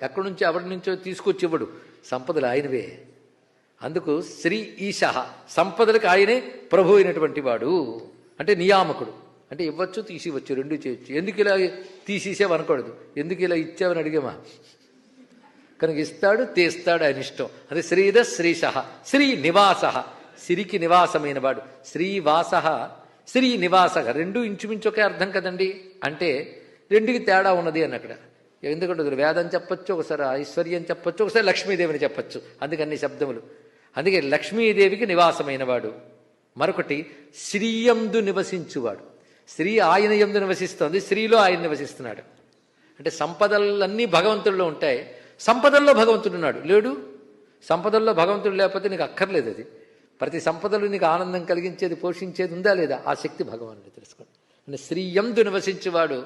ఎక్కడి నుంచి ఎవరి నుంచో తీసుకొచ్చి ఇవ్వడు, సంపదలు ఆయనవే. అందుకు శ్రీ ఈశ, సంపదలకు ఆయనే ప్రభు అయినటువంటి వాడు. అంటే నియామకుడు, అంటే ఇవ్వచ్చు తీసివచ్చు, రెండు చేయొచ్చు. ఎందుకు ఇలా తీసేసేవనకూడదు, ఎందుకు ఇలా ఇచ్చావని అడిగామా. కనుక ఇస్తాడు తీస్తాడు, ఆయన ఇష్టం. అదే శ్రీద శ్రీశ, శ్రీ నివాస, సిరికి నివాసమైన వాడు. శ్రీవాస శ్రీ నివాస, రెండు ఇంచుమించు ఒకే అర్థం కదండి. అంటే రెండుకి తేడా ఉన్నది అని అక్కడ. ఎందుకంటే వేదం చెప్పచ్చు, ఒకసారి ఐశ్వర్యం చెప్పచ్చు, ఒకసారి లక్ష్మీదేవిని చెప్పచ్చు. అందుకే అన్ని శబ్దములు. అందుకే లక్ష్మీదేవికి నివాసమైన వాడు. మరొకటి శ్రీయందు నివసించువాడు. స్త్రీ ఆయన యందు నివసిస్తోంది, స్త్రీలో ఆయన నివసిస్తున్నాడు. అంటే సంపదలన్నీ భగవంతుడిలో ఉంటాయి, సంపదల్లో భగవంతుడు ఉన్నాడు. లేడు, సంపదల్లో భగవంతుడు లేకపోతే నీకు అక్కర్లేదు. అది ప్రతి సంపదలు నీకు ఆనందం కలిగించేది, పోషించేది ఉందా లేదా, ఆ శక్తి భగవానుడు తెలుసుకోండి. అంటే శ్రీయందు నివసించువాడు,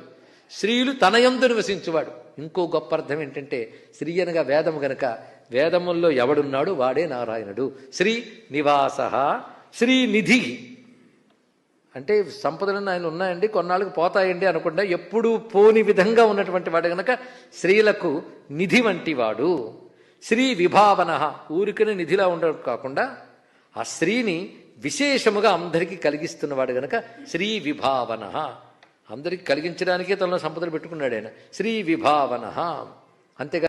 స్త్రీలు తనయందు నివసించువాడు. ఇంకో గొప్ప అర్థం ఏంటంటే, స్త్రీ అనగా వేదము గనక వేదముల్లో ఎవడున్నాడు వాడే నారాయణుడు. శ్రీ నివాస శ్రీనిధి, అంటే సంపదలను ఆయన ఉన్నాయండి, కొన్నాళ్ళకి పోతాయండి అనకుండా ఎప్పుడూ పోని విధంగా ఉన్నటువంటి వాడు గనక స్త్రీలకు నిధి వంటి వాడు. శ్రీ విభావన, ఊరికనే నిధిలా ఉండడం కాకుండా ఆ స్త్రీని విశేషముగా అందరికీ కలిగిస్తున్నవాడు గనక శ్రీ విభావన. అందరికీ కలిగించడానికే తనలో సంపదలు పెట్టుకున్నాడు ఆయన, శ్రీ విభావన. అంతేగా